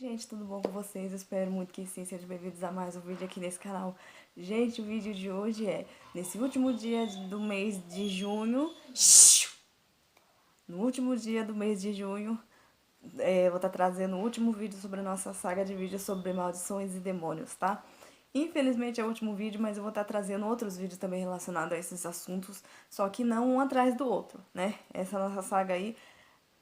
Gente, tudo bom com vocês? Eu espero muito que sim, sejam bem-vindos a mais um vídeo aqui nesse canal. Gente, o vídeo de hoje é nesse último dia do mês de junho. No último dia do mês de junho, eu vou estar trazendo o último vídeo sobre a nossa saga de vídeos sobre maldições e demônios, tá? Infelizmente é o último vídeo, mas eu vou estar trazendo outros vídeos também relacionados a esses assuntos, só que não um atrás do outro, né? Essa nossa saga aí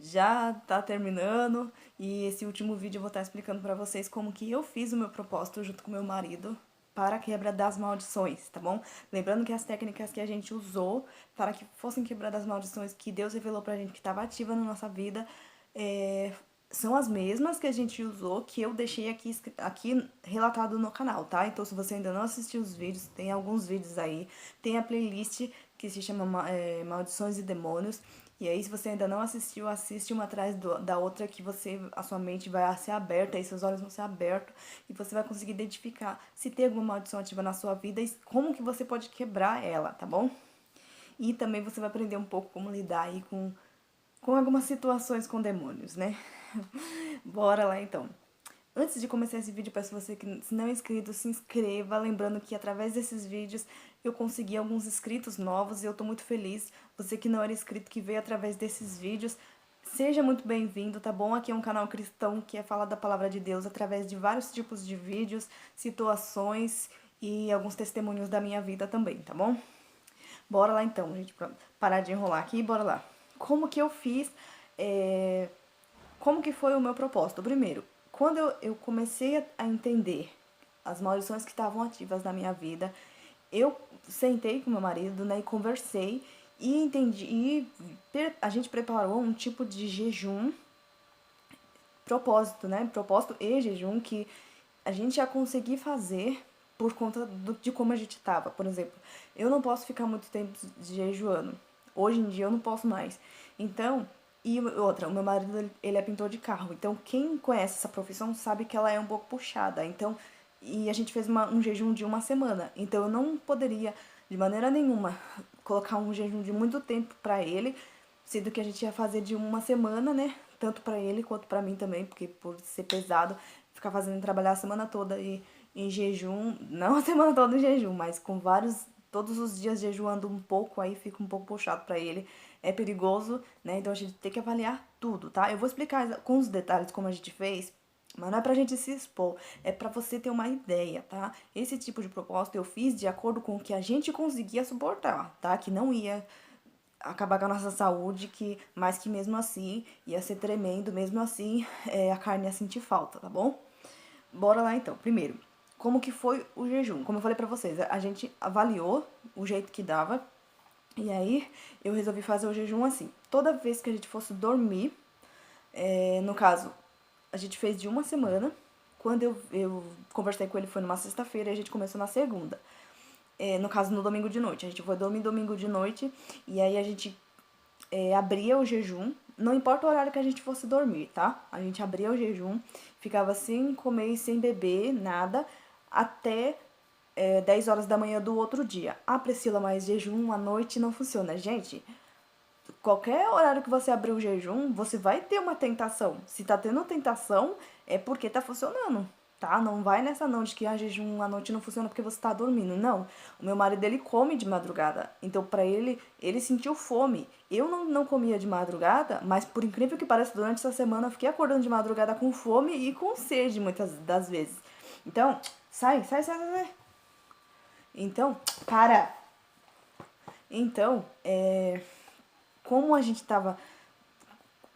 já tá terminando e esse último vídeo eu vou estar explicando pra vocês como que eu fiz o meu propósito junto com meu marido para a quebra das maldições, tá bom? Lembrando que as técnicas que a gente usou para que fossem quebradas as maldições que Deus revelou pra gente que estava ativa na nossa vida são as mesmas que a gente usou, que eu deixei aqui relatado no canal, tá? Então, se você ainda não assistiu os vídeos, tem alguns vídeos aí. Tem a playlist que se chama Maldições e Demônios. E aí, se você ainda não assistiu, assiste uma atrás da outra que a sua mente vai ser aberta, e seus olhos vão ser abertos, e você vai conseguir identificar se tem alguma maldição ativa na sua vida e como que você pode quebrar ela, tá bom? E também você vai aprender um pouco como lidar aí com algumas situações com demônios, né? Bora lá então. Antes de começar esse vídeo, peço você que, se não é inscrito, se inscreva. Lembrando que através desses vídeos eu consegui alguns inscritos novos e eu tô muito feliz. Você que não era inscrito, que veio através desses vídeos, seja muito bem-vindo, tá bom? Aqui é um canal cristão que é falar da palavra de Deus através de vários tipos de vídeos, situações e alguns testemunhos da minha vida também, tá bom? Bora lá então, gente, pra parar de enrolar aqui, bora lá. Como que eu fiz, como que foi o meu propósito? Primeiro, quando eu comecei a entender as maldições que estavam ativas na minha vida, eu sentei com meu marido, né, e conversei e entendi, a gente preparou um tipo de jejum, propósito, né, propósito e jejum que a gente já conseguir fazer por conta de como a gente estava. Por exemplo, eu não posso ficar muito tempo jejuando. Hoje em dia eu não posso mais. Então, e outra, o meu marido, ele é pintor de carro. Então, quem conhece essa profissão sabe que ela é um pouco puxada. Então, e a gente fez um jejum de uma semana. Então, eu não poderia, de maneira nenhuma, colocar um jejum de muito tempo pra ele, sendo que a gente ia fazer de uma semana, né? Tanto pra ele quanto pra mim também, porque por ser pesado, ficar fazendo trabalhar a semana toda e em jejum, não a semana toda em jejum, mas com todos os dias jejuando um pouco, aí fica um pouco puxado pra ele. É perigoso, né? Então a gente tem que avaliar tudo, tá? Eu vou explicar com os detalhes como a gente fez, mas não é pra gente se expor, é pra você ter uma ideia, tá? Esse tipo de propósito eu fiz de acordo com o que a gente conseguia suportar, tá? Que não ia acabar com a nossa saúde, mas que mesmo assim ia ser tremendo, mesmo assim a carne ia sentir falta, tá bom? Bora lá então. Primeiro, como que foi o jejum? Como eu falei pra vocês, a gente avaliou o jeito que dava e aí eu resolvi fazer o jejum assim. Toda vez que a gente fosse dormir, no caso, a gente fez de uma semana. Quando eu conversei com ele foi numa sexta-feira e a gente começou na segunda. No caso, no domingo de noite. A gente foi dormir domingo de noite e aí a gente abria o jejum, não importa o horário que a gente fosse dormir, tá? A gente abria o jejum, ficava sem comer e sem beber nada até 10 horas da manhã do outro dia. Ah, Priscila, mas jejum à noite não funciona. Gente, qualquer horário que você abrir o jejum, você vai ter uma tentação. Se tá tendo tentação, é porque tá funcionando, tá? Não vai nessa não de que jejum à noite não funciona porque você tá dormindo. Não. O meu marido, ele come de madrugada. Então, pra ele sentiu fome. Eu não comia de madrugada, mas por incrível que pareça, durante essa semana eu fiquei acordando de madrugada com fome e com sede muitas das vezes. Então, sai. Então, para. Então, como a gente tava,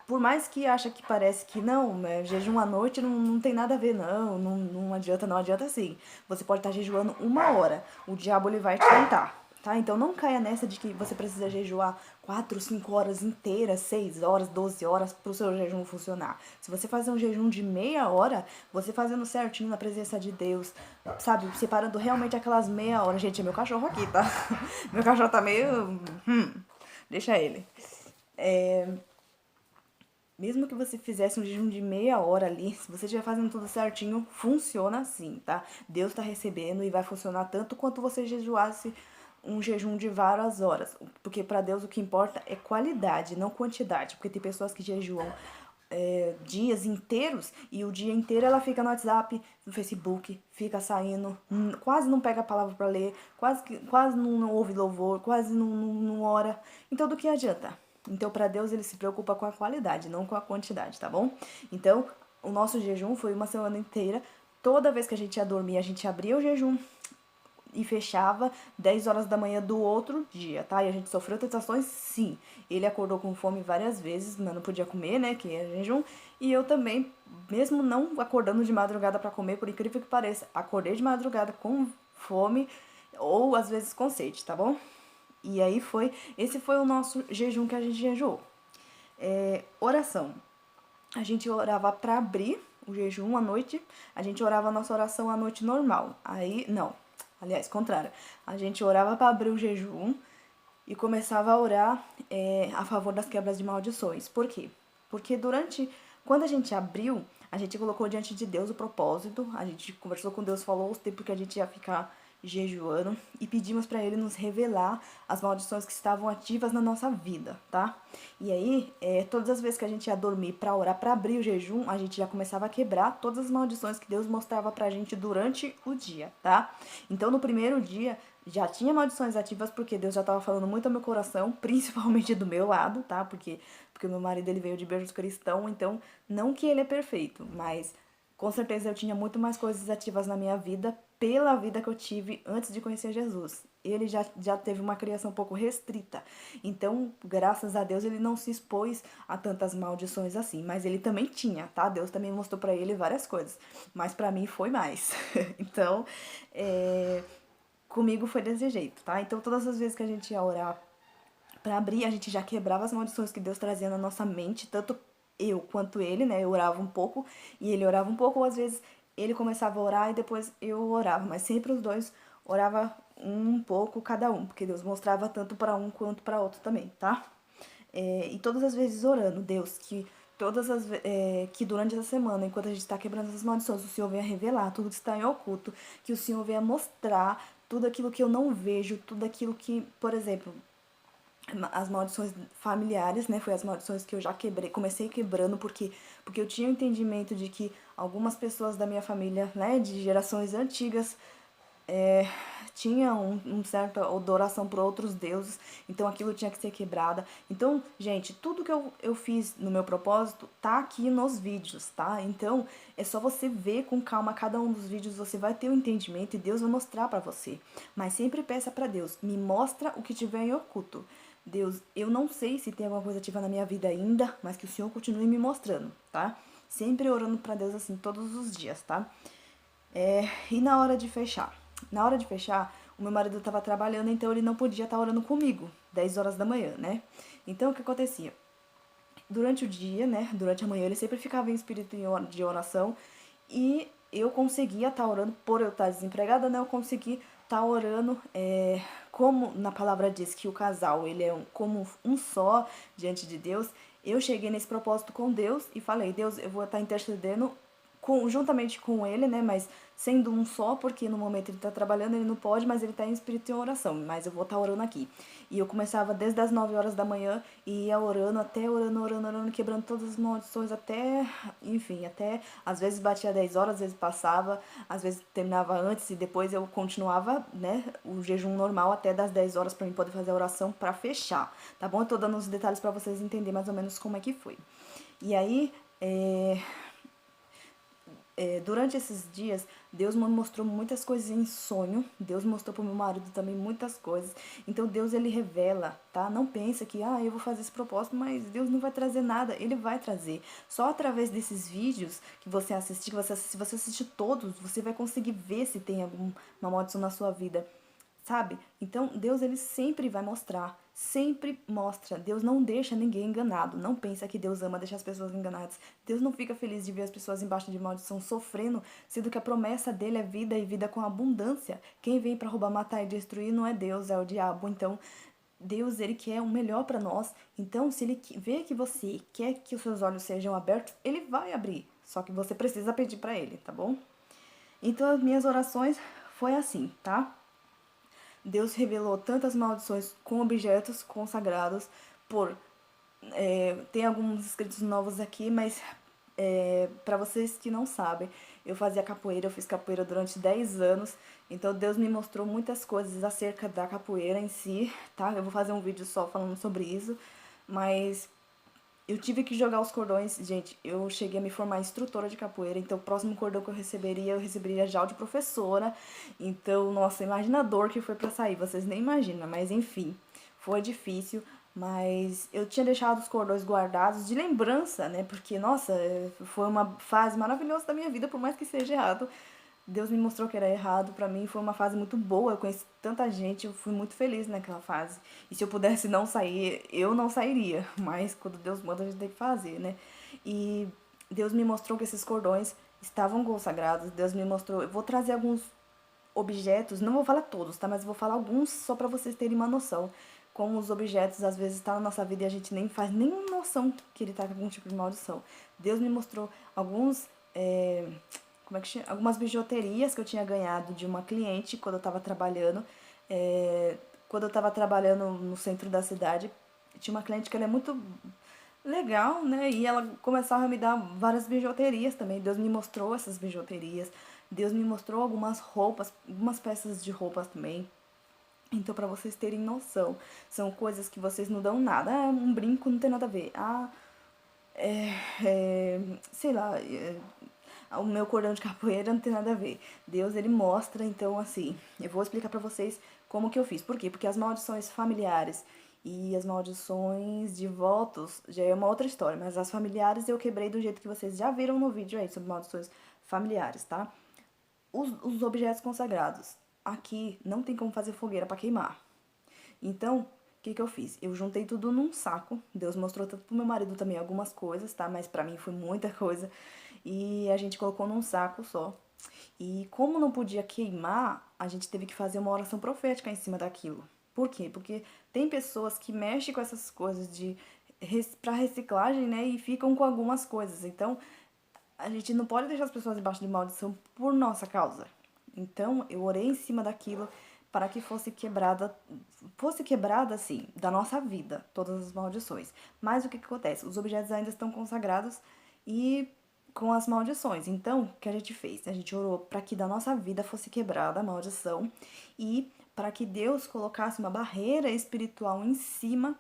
por mais que acha que parece que não, jejum à noite não tem nada a ver, não adianta, não adianta sim. Você pode estar jejuando uma hora, o diabo ele vai te tentar, tá? Então não caia nessa de que você precisa jejuar 4, 5 horas inteiras, 6 horas, 12 horas pro seu jejum funcionar. Se você fazer um jejum de meia hora, você fazendo certinho na presença de Deus, sabe? Separando realmente aquelas meia hora. Gente, é meu cachorro aqui, tá? Meu cachorro tá meio... deixa ele. Mesmo que você fizesse um jejum de meia hora ali, se você estiver fazendo tudo certinho, funciona assim, tá? Deus tá recebendo e vai funcionar tanto quanto você jejuasse um jejum de várias horas. Porque para Deus o que importa é qualidade, não quantidade. Porque tem pessoas que jejuam dias inteiros, e o dia inteiro ela fica no WhatsApp, no Facebook, fica saindo, quase não pega a palavra para ler, quase não ouve louvor, quase não ora. Então, do que adianta? Então, para Deus, ele se preocupa com a qualidade, não com a quantidade, tá bom? Então, o nosso jejum foi uma semana inteira. Toda vez que a gente ia dormir, a gente abria o jejum e fechava 10 horas da manhã do outro dia, tá? E a gente sofreu tentações, sim. Ele acordou com fome várias vezes, mas não podia comer, né? Que é jejum. E eu também, mesmo não acordando de madrugada para comer, por incrível que pareça, acordei de madrugada com fome ou às vezes com sede, tá bom? E aí esse foi o nosso jejum que a gente jejuou. Oração. A gente orava para abrir o jejum à noite, a gente orava a nossa oração à noite normal. Aí, não, aliás, contrário. A gente orava para abrir o jejum e começava a orar a favor das quebras de maldições. Por quê? Porque quando a gente abriu, a gente colocou diante de Deus o propósito, a gente conversou com Deus, falou o tempo que a gente ia ficar jejuando e pedimos para ele nos revelar as maldições que estavam ativas na nossa vida, tá? E aí, todas as vezes que a gente ia dormir para orar, para abrir o jejum, a gente já começava a quebrar todas as maldições que Deus mostrava pra gente durante o dia, tá? Então, no primeiro dia, já tinha maldições ativas porque Deus já estava falando muito ao meu coração, principalmente do meu lado, tá? Porque o meu marido ele veio de berço cristão, então não que ele é perfeito, mas com certeza eu tinha muito mais coisas ativas na minha vida pela vida que eu tive antes de conhecer Jesus. Ele já teve uma criação um pouco restrita. Então, graças a Deus, ele não se expôs a tantas maldições assim. Mas ele também tinha, tá? Deus também mostrou pra ele várias coisas. Mas pra mim foi mais. Então, comigo foi desse jeito, tá? Então, todas as vezes que a gente ia orar pra abrir, a gente já quebrava as maldições que Deus trazia na nossa mente, tanto eu quanto ele, né? Eu orava um pouco e ele orava um pouco, ou às vezes ele começava a orar e depois eu orava, mas sempre os dois orava um pouco cada um, porque Deus mostrava tanto para um quanto para outro também, tá? E todas as vezes orando, Deus, que durante essa semana, enquanto a gente está quebrando essas maldições, o Senhor venha revelar tudo que está em oculto, que o Senhor venha mostrar tudo aquilo que eu não vejo, tudo aquilo que, por exemplo, as maldições familiares, né? Foi as maldições que eu já quebrei, comecei quebrando porque eu tinha o entendimento de que algumas pessoas da minha família, né, de gerações antigas, tinha certa adoração por outros deuses, então aquilo tinha que ser quebrada. Então, gente, tudo que eu fiz no meu propósito tá aqui nos vídeos, tá? Então, é só você ver com calma cada um dos vídeos, você vai ter o entendimento e Deus vai mostrar pra você. Mas sempre peça pra Deus, me mostra o que tiver em oculto. Deus, eu não sei se tem alguma coisa ativa na minha vida ainda, mas que o Senhor continue me mostrando, tá? Sempre orando pra Deus assim todos os dias, tá? E na hora de fechar? Na hora de fechar, o meu marido estava trabalhando, então ele não podia estar orando comigo, 10 horas da manhã, né? Então o que acontecia? Durante o dia, né? Durante a manhã, ele sempre ficava em espírito de oração e eu conseguia estar orando, por eu estar desempregada, né? Eu consegui estar orando, como na palavra diz que o casal, ele é como um só diante de Deus. Eu cheguei nesse propósito com Deus e falei, Deus, eu vou estar intercedendo juntamente com ele, né? Mas sendo um só, porque no momento ele tá trabalhando, ele não pode, mas ele tá em espírito e em oração. Mas eu vou estar orando aqui. E eu começava desde as 9 horas da manhã e ia orando, até orando, quebrando todas as maldições, até, enfim, até às vezes batia 10 horas, às vezes passava, às vezes terminava antes e depois eu continuava, né, o jejum normal até das 10 horas pra mim poder fazer a oração pra fechar, tá bom? Eu tô dando os detalhes pra vocês entenderem mais ou menos como é que foi. E aí, durante esses dias, Deus me mostrou muitas coisas em sonho. Deus mostrou pro meu marido também muitas coisas. Então Deus, ele revela, tá? Não pensa que, eu vou fazer esse propósito, mas Deus não vai trazer nada. Ele vai trazer. Só através desses vídeos que você assistir, se você assistir todos, você vai conseguir ver se tem alguma maldição na sua vida. Sabe? Então, Deus, ele sempre vai mostrar, sempre mostra. Deus não deixa ninguém enganado. Não pensa que Deus ama deixar as pessoas enganadas. Deus não fica feliz de ver as pessoas embaixo de maldição sofrendo, sendo que a promessa dele é vida e vida com abundância. Quem vem para roubar, matar e destruir não é Deus, é o diabo. Então, Deus, ele quer o melhor para nós. Então, se ele vê que você quer que os seus olhos sejam abertos, ele vai abrir. Só que você precisa pedir para ele, tá bom? Então, as minhas orações foi assim, tá? Deus revelou tantas maldições com objetos consagrados por Tem alguns inscritos novos aqui, mas para vocês que não sabem, eu fazia capoeira, eu fiz capoeira durante 10 anos, então Deus me mostrou muitas coisas acerca da capoeira em si, tá? Eu vou fazer um vídeo só falando sobre isso, mas eu tive que jogar os cordões. Gente, eu cheguei a me formar instrutora de capoeira, então o próximo cordão que eu receberia já o de professora. Então, nossa, imagina a dor que foi pra sair, vocês nem imaginam, mas enfim, foi difícil. Mas eu tinha deixado os cordões guardados de lembrança, né? Porque, nossa, foi uma fase maravilhosa da minha vida, por mais que seja errado. Deus me mostrou que era errado. Pra mim foi uma fase muito boa. Eu conheci tanta gente, eu fui muito feliz naquela fase. E se eu pudesse não sair, eu não sairia. Mas quando Deus manda, a gente tem que fazer, né? E Deus me mostrou que esses cordões estavam consagrados. Deus me mostrou. Eu vou trazer alguns objetos, não vou falar todos, tá? Mas eu vou falar alguns só pra vocês terem uma noção. Como os objetos às vezes estão na nossa vida e a gente nem faz nenhuma noção que ele tá com algum tipo de maldição. Deus me mostrou alguns. Como é que chama? Algumas bijuterias que eu tinha ganhado de uma cliente quando eu estava trabalhando. Quando eu estava trabalhando no centro da cidade, tinha uma cliente que ela é muito legal, né? E ela começava a me dar várias bijuterias também. Deus me mostrou essas bijuterias. Deus me mostrou algumas roupas, algumas peças de roupas também. Então, pra vocês terem noção, são coisas que vocês não dão nada. Ah, um brinco não tem nada a ver. Sei lá, o meu cordão de capoeira não tem nada a ver. Deus, ele mostra, então, assim, eu vou explicar pra vocês como que eu fiz. Por quê? Porque as maldições familiares e as maldições de votos já é uma outra história, mas as familiares eu quebrei do jeito que vocês já viram no vídeo aí sobre maldições familiares, tá? Os objetos consagrados. Aqui não tem como fazer fogueira pra queimar. Então, o que que eu fiz? Eu juntei tudo num saco. Deus mostrou tanto pro meu marido também algumas coisas, tá? Mas pra mim foi muita coisa. E a gente colocou num saco só. E como não podia queimar, a gente teve que fazer uma oração profética em cima daquilo. Por quê? Porque tem pessoas que mexem com essas coisas para reciclagem, né, e ficam com algumas coisas. Então, a gente não pode deixar as pessoas debaixo de maldição por nossa causa. Então, eu orei em cima daquilo para que fosse quebrada, assim, da nossa vida, todas as maldições. Mas o que que acontece? Os objetos ainda estão consagrados e com as maldições. Então, o que a gente fez? A gente orou para que da nossa vida fosse quebrada a maldição e para que Deus colocasse uma barreira espiritual em cima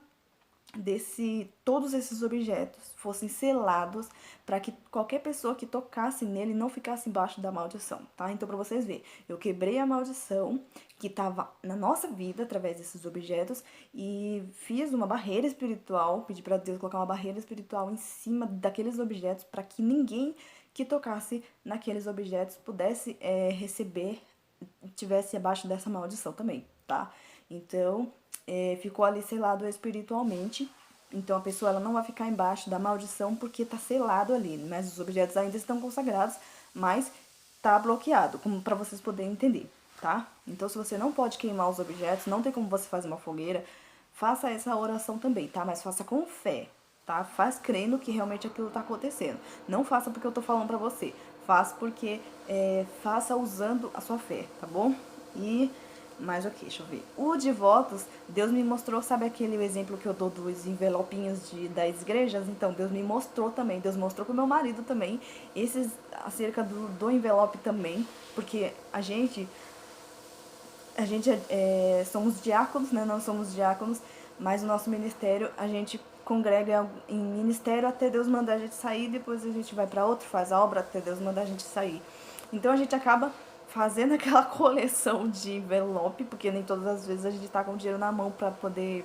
todos esses objetos fossem selados para que qualquer pessoa que tocasse nele não ficasse embaixo da maldição, tá? Então, para vocês verem, eu quebrei a maldição que estava na nossa vida através desses objetos e fiz uma barreira espiritual, pedi para Deus colocar uma barreira espiritual em cima daqueles objetos para que ninguém que tocasse naqueles objetos pudesse receber, tivesse abaixo dessa maldição também, tá? Então, ficou ali selado espiritualmente. Então a pessoa ela não vai ficar embaixo da maldição porque tá selado ali, mas os objetos ainda estão consagrados, mas tá bloqueado, como para vocês poderem entender, tá? Então se você não pode queimar os objetos, não tem como você fazer uma fogueira, faça essa oração também, tá? Mas faça com fé, tá? Faz crendo que realmente aquilo tá acontecendo. Não faça porque eu tô falando pra você, faça porque faça usando a sua fé, tá bom? Mas ok, deixa eu ver. O de votos, Deus me mostrou, sabe aquele exemplo que eu dou dos envelopinhos das igrejas? Então, Deus me mostrou também, Deus mostrou pro meu marido também, esses acerca do envelope também, porque somos diáconos, né? Nós somos diáconos, mas o nosso ministério, a gente congrega em ministério até Deus mandar a gente sair, depois a gente vai para outro, faz a obra até Deus mandar a gente sair. Então a gente acaba fazendo aquela coleção de envelope, porque nem todas as vezes a gente tá com dinheiro na mão para poder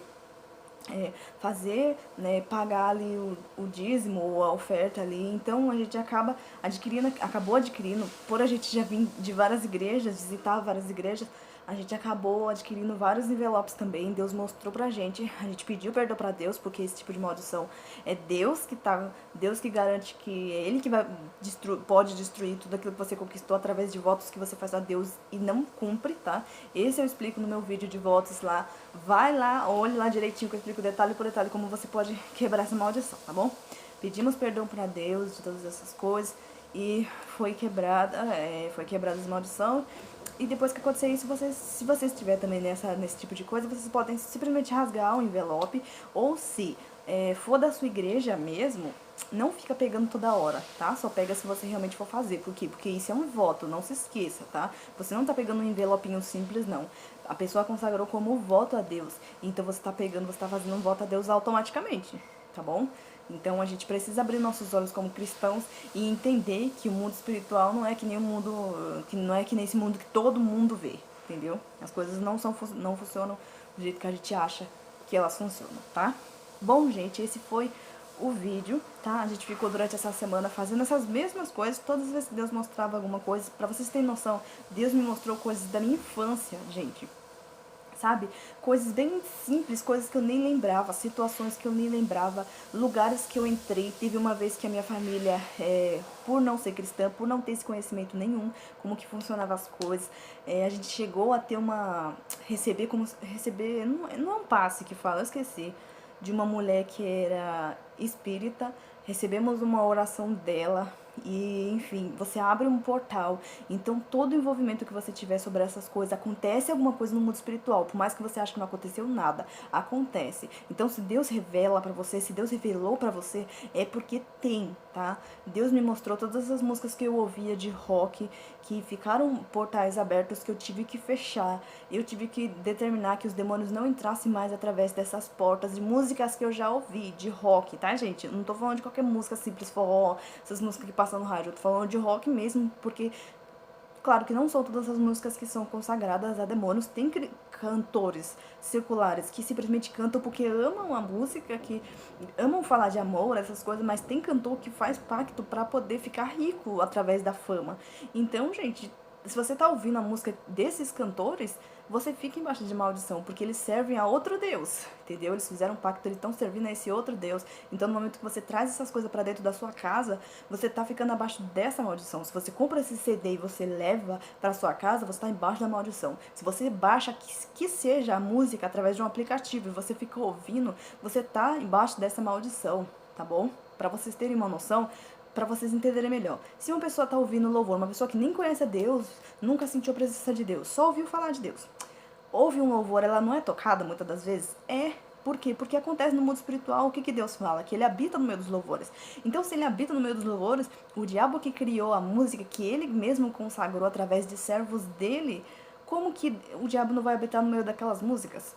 fazer, né, pagar ali o dízimo ou a oferta ali. Então a gente acabou adquirindo, por a gente já vir de várias igrejas, visitar várias igrejas, a gente acabou adquirindo vários envelopes também. Deus mostrou pra gente, a gente pediu perdão pra Deus, porque esse tipo de maldição é Deus que garante que é Ele que pode destruir tudo aquilo que você conquistou através de votos que você faz a Deus e não cumpre, tá? Esse eu explico no meu vídeo de votos lá. Vai lá, olhe lá direitinho que eu explico detalhe por detalhe como você pode quebrar essa maldição, tá bom? Pedimos perdão pra Deus de todas essas coisas e foi quebrada a maldição. E depois que acontecer isso, se você estiver também nesse tipo de coisa, vocês podem simplesmente rasgar o envelope. Ou se for da sua igreja mesmo, não fica pegando toda hora, tá? Só pega se você realmente for fazer. Por quê? Porque isso é um voto, não se esqueça, tá? Você não tá pegando um envelopinho simples, não. A pessoa consagrou como voto a Deus. Então você tá pegando, você tá fazendo um voto a Deus automaticamente, tá bom? Então a gente precisa abrir nossos olhos como cristãos e entender que o mundo espiritual não é que nem o mundo, que não é que nem esse mundo que todo mundo vê, entendeu? As coisas não funcionam do jeito que a gente acha que elas funcionam, tá? Bom, gente, esse foi o vídeo, tá? A gente ficou durante essa semana fazendo essas mesmas coisas, todas as vezes que Deus mostrava alguma coisa. Pra vocês terem noção, Deus me mostrou coisas da minha infância, gente. Sabe? Coisas bem simples, coisas que eu nem lembrava, situações que eu nem lembrava, lugares que eu entrei. Teve uma vez que a minha família, por não ser cristã, por não ter esse conhecimento nenhum, como que funcionavam as coisas, a gente chegou a ter receber, não é um passe que fala, eu esqueci, de uma mulher que era espírita, recebemos uma oração dela e, enfim, você abre um portal. Então, todo o envolvimento que você tiver sobre essas coisas, acontece alguma coisa no mundo espiritual, por mais que você ache que não aconteceu nada, acontece. Então, se Deus revela pra você, se Deus revelou pra você, é porque tem, tá? Deus me mostrou todas as músicas que eu ouvia de rock, que ficaram portais abertos que eu tive que fechar. Eu tive que determinar que os demônios não entrassem mais através dessas portas de músicas que eu já ouvi, de rock, tá, gente? Eu não tô falando de qualquer música simples, forró, essas músicas que passam no rádio. Eu tô falando de rock mesmo, porque claro que não são todas as músicas que são consagradas a demônios. Tem cantores seculares que simplesmente cantam porque amam a música, que amam falar de amor, essas coisas, mas tem cantor que faz pacto pra poder ficar rico através da fama. Então, gente, se você tá ouvindo a música desses cantores, você fica embaixo de maldição, porque eles servem a outro Deus, entendeu? Eles fizeram um pacto, eles estão servindo a esse outro Deus. Então, no momento que você traz essas coisas pra dentro da sua casa, você tá ficando abaixo dessa maldição. Se você compra esse CD e você leva pra sua casa, você tá embaixo da maldição. Se você baixa que seja a música através de um aplicativo e você fica ouvindo, você tá embaixo dessa maldição, tá bom? Pra vocês terem uma noção, pra vocês entenderem melhor. Se uma pessoa tá ouvindo louvor, uma pessoa que nem conhece a Deus, nunca sentiu a presença de Deus, só ouviu falar de Deus, ouve um louvor, ela não é tocada muitas das vezes? É. Por quê? Porque acontece no mundo espiritual, o que Deus fala? Que ele habita no meio dos louvores. Então, se ele habita no meio dos louvores, o diabo que criou a música, que ele mesmo consagrou através de servos dele, como que o diabo não vai habitar no meio daquelas músicas?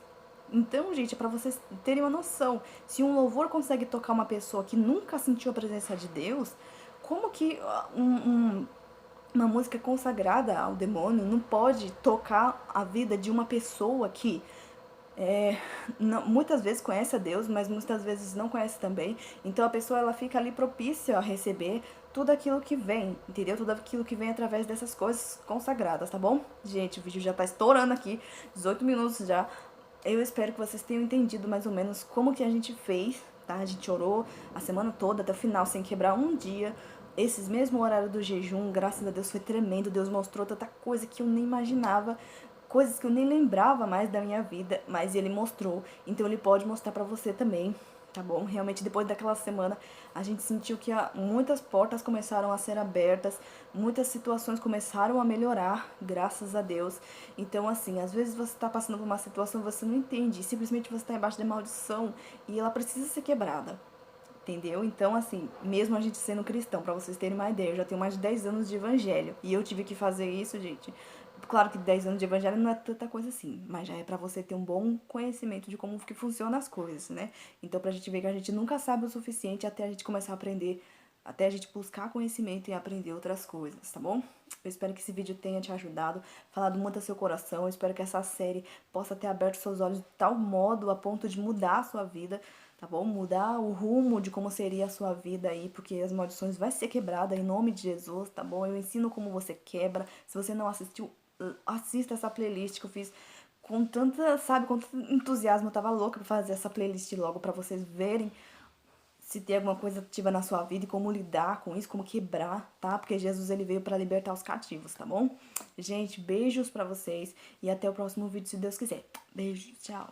Então, gente, é pra vocês terem uma noção. Se um louvor consegue tocar uma pessoa que nunca sentiu a presença de Deus, como que uma música consagrada ao demônio não pode tocar a vida de uma pessoa que muitas vezes conhece a Deus, mas muitas vezes não conhece também. Então a pessoa ela fica ali propícia a receber tudo aquilo que vem, entendeu? Tudo aquilo que vem através dessas coisas consagradas, tá bom? Gente, o vídeo já tá estourando aqui, 18 minutos já. Eu espero que vocês tenham entendido mais ou menos como que a gente fez, tá? A gente orou a semana toda até o final sem quebrar um dia. Esses mesmo horário do jejum, graças a Deus foi tremendo. Deus mostrou tanta coisa que eu nem imaginava, coisas que eu nem lembrava mais da minha vida, mas ele mostrou. Então ele pode mostrar pra você também, tá bom? Realmente depois daquela semana a gente sentiu que muitas portas começaram a ser abertas, muitas situações começaram a melhorar, graças a Deus. Então assim, às vezes você tá passando por uma situação e você não entende, simplesmente você tá embaixo de maldição e ela precisa ser quebrada. Entendeu? Então, assim, mesmo a gente sendo cristão, pra vocês terem uma ideia, eu já tenho mais de 10 anos de evangelho. E eu tive que fazer isso, gente. Claro que 10 anos de evangelho não é tanta coisa assim, mas já é pra você ter um bom conhecimento de como que funcionam as coisas, né? Então, pra gente ver que a gente nunca sabe o suficiente até a gente começar a aprender, até a gente buscar conhecimento e aprender outras coisas, tá bom? Eu espero que esse vídeo tenha te ajudado, falado muito ao seu coração. Eu espero que essa série possa ter aberto seus olhos de tal modo a ponto de mudar a sua vida, tá bom? Mudar o rumo de como seria a sua vida aí, porque as maldições vai ser quebrada em nome de Jesus, tá bom? Eu ensino como você quebra. Se você não assistiu, assista essa playlist que eu fiz com tanta, sabe, com tanto entusiasmo. Eu tava louca pra fazer essa playlist logo pra vocês verem se tem alguma coisa ativa na sua vida e como lidar com isso, como quebrar, tá? Porque Jesus ele veio pra libertar os cativos, tá bom? Gente, beijos pra vocês e até o próximo vídeo, se Deus quiser. Beijo, tchau.